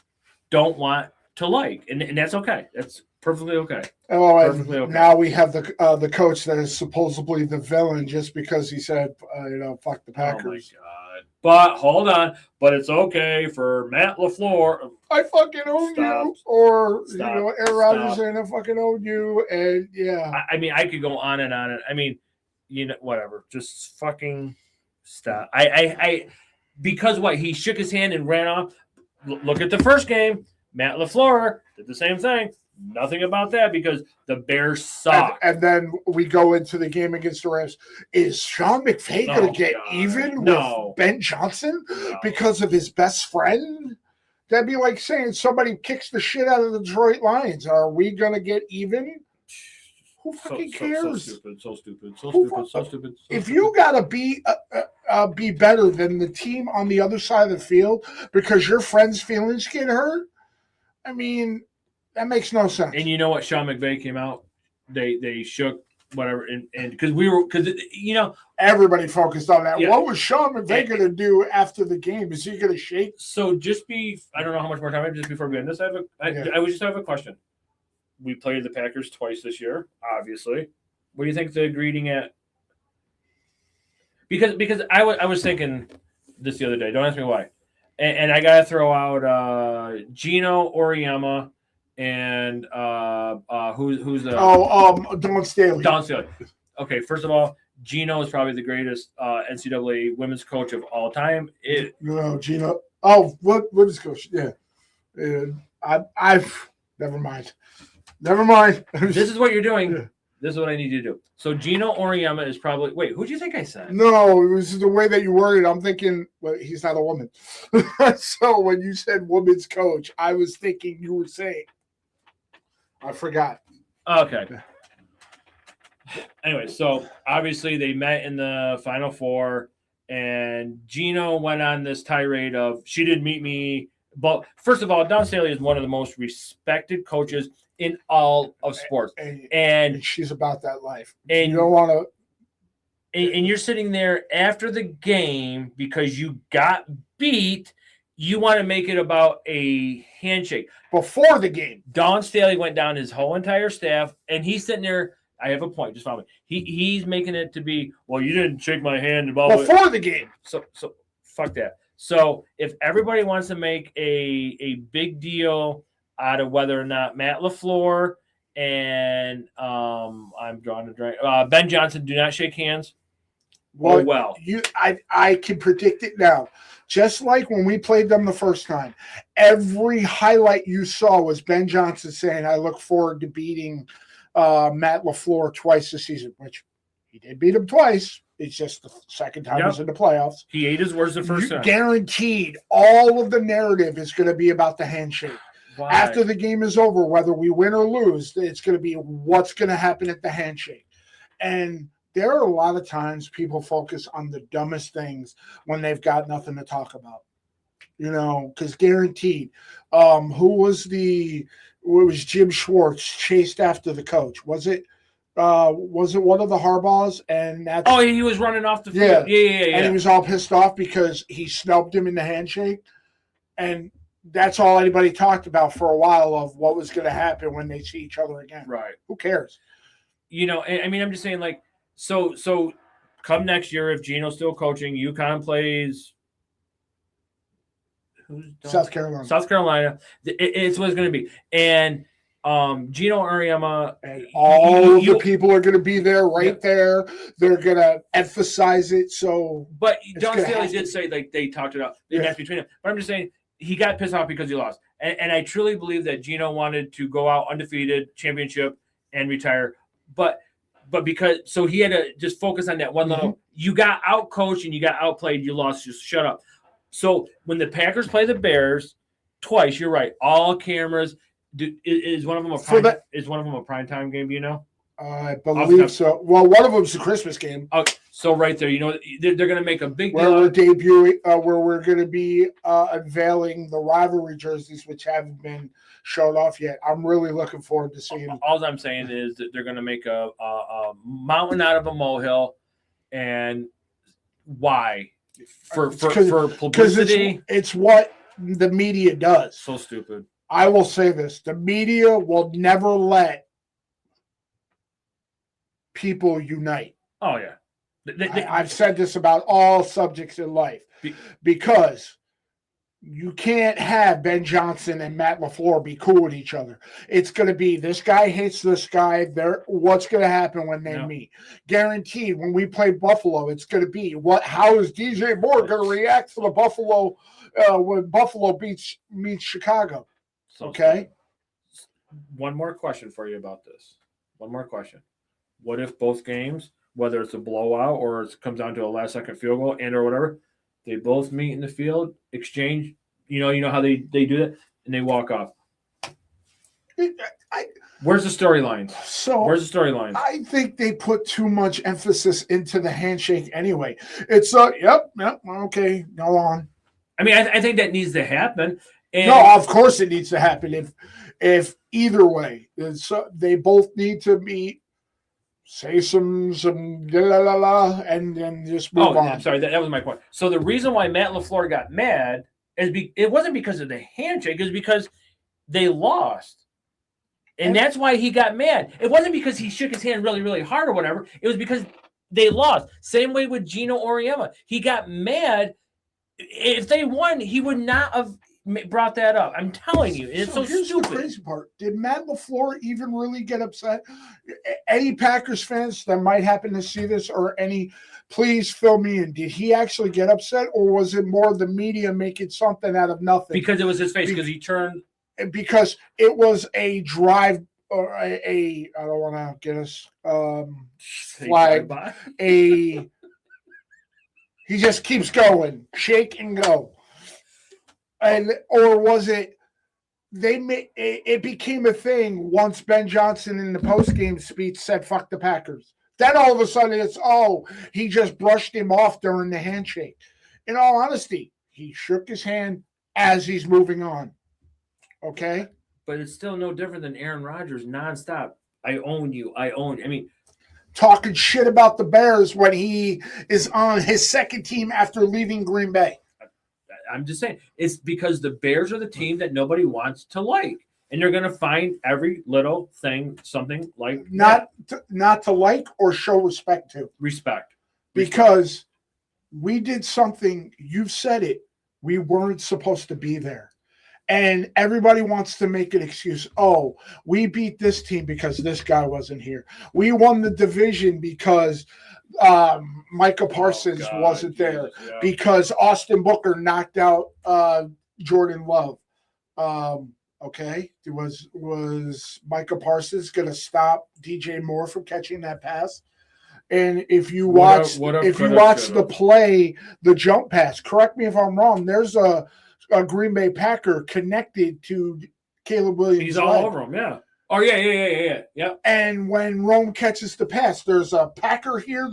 B: don't want to like, and that's okay. That's perfectly okay.
A: Oh, perfectly okay. Now we have the coach that is supposedly the villain just because he said, fuck the Packers.
B: Oh my God! But hold on. But it's okay for Matt LaFleur.
A: I fucking own you. Or, Aaron Rodgers saying I fucking own you. And, yeah.
B: I mean, I could go on and on. I mean, whatever. Just fucking stop. Because what? He shook his hand and ran off. Look at the first game. Matt LaFleur did the same thing. Nothing about that because the Bears suck.
A: And then we go into the game against the Rams. Is Sean McVay going to get even with Ben Johnson because of his best friend? That'd be like saying somebody kicks the shit out of the Detroit Lions. Are we going to get even? Who fucking cares?
B: So stupid.
A: If you got to be better than the team on the other side of the field because your friend's feelings get hurt, I mean, that makes no sense.
B: And you know what? Sean McVay came out. They shook whatever, and because
A: everybody focused on that. Yeah. What was Sean McVay going to do after the game? Is he going to shake?
B: So I don't know how much more time I have. Just before we end this, I would just have a question. We played the Packers twice this year, obviously. What do you think the greeting at? Because I was thinking this the other day. Don't ask me why. And I got to throw out Gino Auriemma and who's the
A: Don Staley.
B: Don Staley. Okay, first of all, Gino is probably the greatest NCAA women's coach of all time.
A: Gino. Oh, what is coach? Yeah, I've never mind.
B: This is what you're doing. Yeah. This is what I need you to do. So Gino Auriemma is probably. Wait, who do you think I said?
A: No, it was the way that you worded it. I'm thinking, well, he's not a woman. So when you said women's coach, I was thinking you were saying. I forgot.
B: Okay. Anyway, so obviously they met in the Final Four, and Gino went on this tirade of she didn't meet me. But first of all, Don Staley is one of the most respected coaches in all of sports, and
A: she's about that life.
B: And
A: you don't want to.
B: And you're sitting there after the game because you got beat. You want to make it about a handshake
A: before the game.
B: Don Staley went down his whole entire staff, and he's sitting there. I have a point. Just follow me. He's making it to be, well, you didn't shake my hand
A: before the game.
B: So fuck that. So if everybody wants to make a big deal out of whether or not Matt LaFleur and I'm drawing a drink. Ben Johnson do not shake hands.
A: Well, I can predict it now. Just like when we played them the first time, every highlight you saw was Ben Johnson saying, "I look forward to beating Matt LaFleur twice this season," which he did beat him twice. It's just the second time he's in the playoffs.
B: He ate his words the first time.
A: Guaranteed, all of the narrative is going to be about the handshake. Why? After the game is over, whether we win or lose, it's going to be what's going to happen at the handshake. And there are a lot of times people focus on the dumbest things when they've got nothing to talk about. Because guaranteed, who was Jim Schwartz chased after the coach? Was it one of the Harbaughs? And that's
B: he was running off the field. Yeah.
A: And he was all pissed off because he snubbed him in the handshake. And that's all anybody talked about for a while of what was going to happen when they see each other again.
B: Right.
A: Who cares?
B: I mean, I'm just saying, like, so come next year, if Gino's still coaching, UConn plays
A: South Carolina.
B: It's what it's going to be. And Gino Auriemma,
A: and all the people are going to be there, there. They're going to emphasize it. So,
B: but Don Staley did say like they talked it out. That's between them. But I'm just saying he got pissed off because he lost, and I truly believe that Gino wanted to go out undefeated, championship, and retire. But because he had to just focus on that one little. You got out coached and you got outplayed. You lost. Just shut up. So when the Packers play the Bears twice, you're right. All cameras. Is one of them a primetime game? Do you know?
A: I believe so. Well, one of them's a Christmas game.
B: So right there, they're going to make a big
A: deal. We're debuting, where we're going to be unveiling the rivalry jerseys, which haven't been shown off yet. I'm really looking forward to seeing them.
B: All I'm saying is that they're going to make a mountain out of a molehill, and why? For publicity.
A: It's what the media does.
B: So stupid.
A: I will say this: the media will never let people unite.
B: Oh yeah.
A: I've said this about all subjects in life because you can't have Ben Johnson and Matt LaFleur be cool with each other. It's going to be this guy hates this guy. What's going to happen when they meet? Guaranteed. When we play Buffalo, it's going to be how is DJ Moore going to react to the Buffalo when Buffalo meets Chicago? Okay.
B: One more question for you about this. One more question. What if both games, whether it's a blowout or it comes down to a last-second field goal or whatever, they both meet in the field, exchange, you know how they do that, and they walk off. Where's the storylines? Where's the storylines?
A: I think they put too much emphasis into the handshake anyway. It's yep, okay, go on.
B: I mean, I think that needs to happen. And
A: no, of course it needs to happen. If either way, they both need to meet. Say some la la la, and then just move on.
B: I'm sorry, that was my point. So the reason why Matt LaFleur got mad is it wasn't because of the handshake, it was because they lost. And that's why he got mad. It wasn't because he shook his hand really, really hard or whatever. It was because they lost. Same way with Gino Auriemma. He got mad. If they won, he would not have brought that up. I'm telling you, it's so
A: here's
B: stupid.
A: The crazy part: did Matt LaFleur even really get upset? Any Packers fans that might happen to see this, or any, please fill me in. Did he actually get upset, or was it more the media making something out of nothing?
B: Because it was his face. Because he turned.
A: Because it was a drive or a I don't want to get us flagged. He just keeps going, shake and go. Or was it it became a thing once Ben Johnson in the post-game speech said fuck the Packers. Then all of a sudden it's he just brushed him off during the handshake. In all honesty, he shook his hand as he's moving on. Okay?
B: But it's still no different than Aaron Rodgers nonstop. I own you. I mean,
A: talking shit about the Bears when he is on his second team after leaving Green Bay.
B: I'm just saying, it's because the Bears are the team that nobody wants to like. And they're going to find every little thing, something like
A: not to like or show respect to.
B: Respect.
A: Because we did something, you've said it, we weren't supposed to be there. And everybody wants to make an excuse. Oh, we beat this team because this guy wasn't here. We won the division because Micah Parsons wasn't there. Yeah. Because Austin Booker knocked out Jordan Love. Okay, was Micah Parsons going to stop DJ Moore from catching that pass? And if you watch the play, the jump pass, correct me if I'm wrong, there's a Green Bay Packer connected to Caleb Williams.
B: He's all over him, yeah. Oh, yeah.
A: And when Rome catches the pass, there's a Packer here,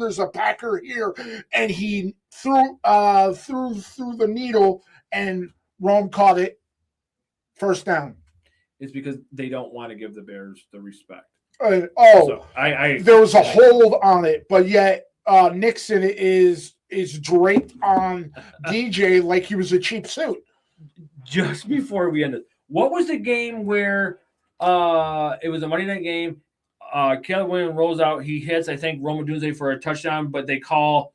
A: and he threw the needle, and Rome caught it. First down.
B: It's because they don't want to give the Bears the respect.
A: There was a hold on it, but yet Nixon is draped on DJ like he was a cheap suit.
B: Just before we ended, what was the game where it was a Monday night game? Caleb Williams rolls out. He hits, I think, Rome Odunze for a touchdown, but they call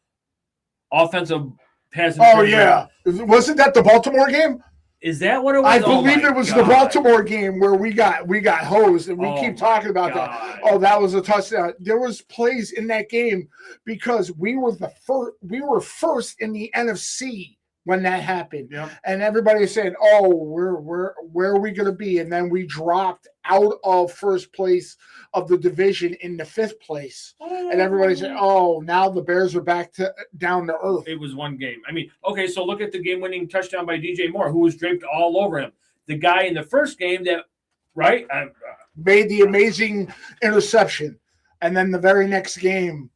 B: offensive pass.
A: Oh, yeah. Wasn't that the Baltimore game?
B: Is that what it was?
A: I believe it was the Baltimore game where we got hosed, and we keep talking about that. Oh, that was a touchdown. There was plays in that game because we were first in the NFC when that happened. Yep. And everybody said, "Oh, where are we going to be?" And then we dropped out of first place of the division in the fifth place. And everybody said, "Oh, now the Bears are back down to earth."
B: It was one game. I mean, okay, so look at the game-winning touchdown by DJ Moore, who was draped all over him. The guy in the first game that, right,
A: made the amazing interception, and then the very next game,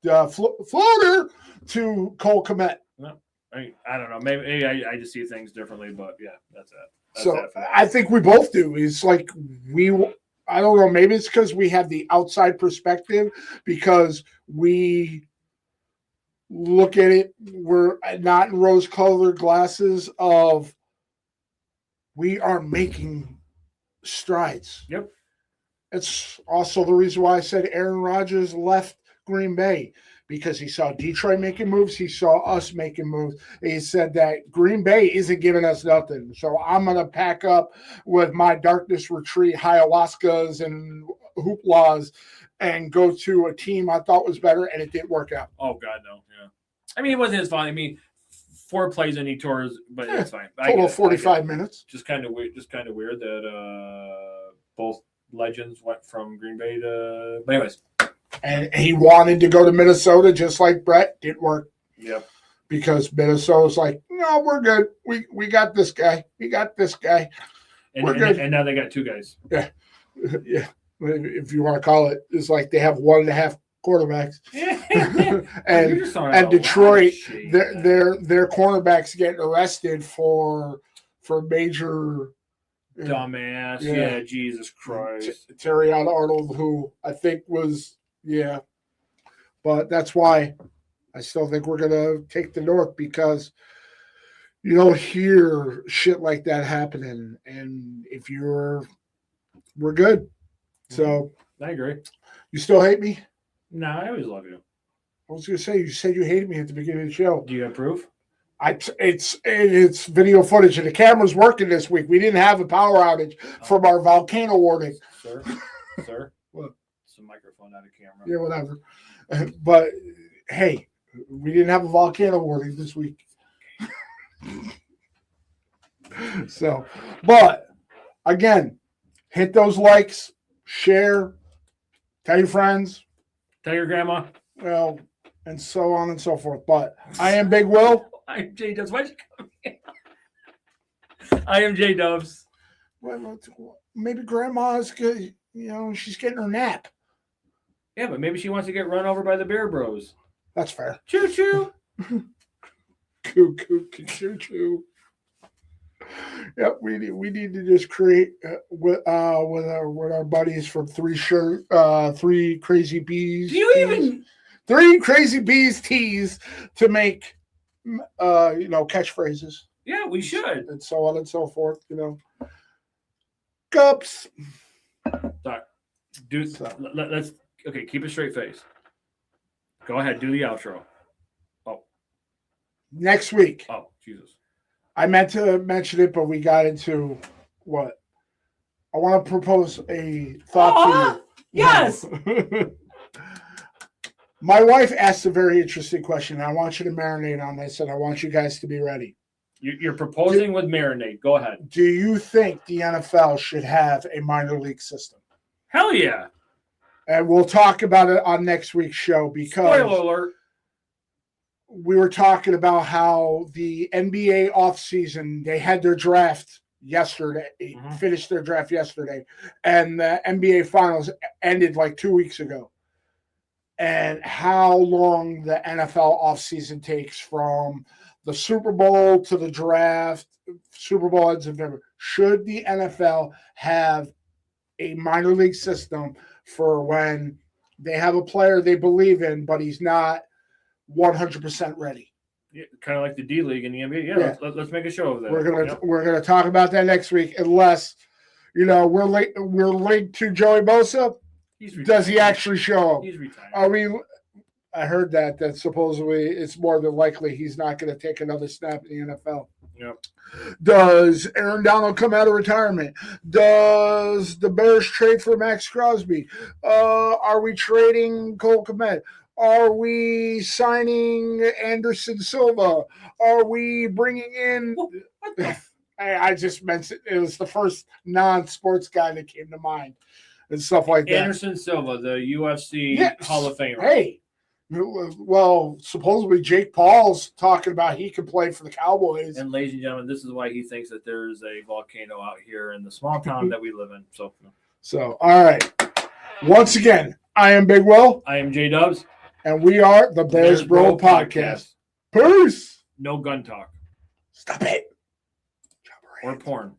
A: the floater to Cole Kmet.
B: No. I don't know. Maybe I just see things differently, but yeah, that's it.
A: So I think we both do. It's like I don't know. Maybe it's because we have the outside perspective because we look at it. We're not in rose-colored glasses of we are making strides.
B: Yep.
A: It's also the reason why I said Aaron Rodgers left Green Bay. because he saw Detroit making moves. He saw us making moves. He said that Green Bay isn't giving us nothing. So I'm going to pack up with my darkness retreat, ayahuascas and hooplas, and go to a team I thought was better, and it didn't work out.
B: Oh, God, no. Yeah. I mean, it wasn't his fault. I mean, 4 plays and he tore his, but it's fine.
A: Total 45 minutes.
B: Just kind of weird that both legends went from Green Bay to. But anyways.
A: And he wanted to go to Minnesota just like Brett. Didn't work.
B: Yep.
A: Because Minnesota's like, no, we're good. We got this guy. We got this guy.
B: We're good. And now they got 2 guys.
A: Yeah. Yeah. If you want to call it, it's like they have 1.5 quarterbacks. and Detroit, their cornerbacks getting arrested for major
B: dumbass. Yeah, Jesus Christ.
A: Terry Arnold, who I think was but that's why I still think we're gonna take the North, because you don't hear shit like that happening, and we're good. So
B: I agree.
A: You still hate me?
B: No, I always love you.
A: I was gonna say, you said you hated me at the beginning of the show.
B: Do you have proof?
A: It's video footage, and the camera's working this week. We didn't have a power outage from our volcano warning.
B: Sir.
A: What?
B: It's a microphone, not a camera.
A: Yeah, whatever. But hey, we didn't have a volcano warning this week. So, but again, hit those likes, share, tell your friends,
B: tell your grandma,
A: well, and so on and so forth. But I am Big Will.
B: I'm JDubbs. Why'd you come here? I am JDubbs.
A: Well, maybe grandma's good. She's getting her nap.
B: Yeah, but maybe she wants to get run over by the Bear Bros.
A: That's fair.
B: Choo choo.
A: Choo choo. Yep, we need to just create with our buddies from Three Crazy Bees.
B: Do you even
A: 3 Crazy Bees teas to make catchphrases?
B: Yeah, we should,
A: and so on and so forth. Cups.
B: Sorry. Dude, let's keep a straight face. Go ahead, do the outro. Oh,
A: next week.
B: Oh, Jesus.
A: I meant to mention it, but we got into what? I want to propose a thought to you.
B: Yes.
A: My wife asked a very interesting question. I want you to marinate on this, and I want you guys to be ready.
B: You're proposing with marinate. Go ahead.
A: Do you think the NFL should have a minor league system?
B: Hell yeah.
A: And we'll talk about it on next week's show, because
B: spoiler alert.
A: We were talking about how the NBA offseason, they had their draft yesterday, finished their draft yesterday, and the NBA finals ended like 2 weeks ago. And how long the NFL offseason takes from the Super Bowl to the draft. Super Bowl ends in November. Should the NFL have a minor league system for when they have a player they believe in, but he's not 100% ready?
B: Yeah, kind of like the D League in the NBA. Yeah. Let's make a show of that.
A: We're gonna talk about that next week, unless we're linked to Joey Bosa. Does he actually show up?
B: He's retired.
A: I heard that supposedly it's more than likely he's not going to take another snap in the NFL.
B: Yep.
A: Does Aaron Donald come out of retirement? Does the Bears trade for Max Crosby? Are we trading Cole Kmet? Are we signing Anderson Silva? Are we bringing in?
B: What the?
A: I just mentioned it was the first non-sports guy that came to mind and stuff like that.
B: Anderson Silva, the UFC Hall of Famer.
A: Hey. Well, supposedly Jake Paul's talking about he could play for the Cowboys.
B: And ladies and gentlemen, this is why he thinks that there's a volcano out here in the small town that we live in. So,
A: all right. Once again, I am Big Will.
B: I am JDubbs.
A: And we are the Bears Broz Podcast. Peace.
B: No gun talk.
A: Stop it.
B: Or porn.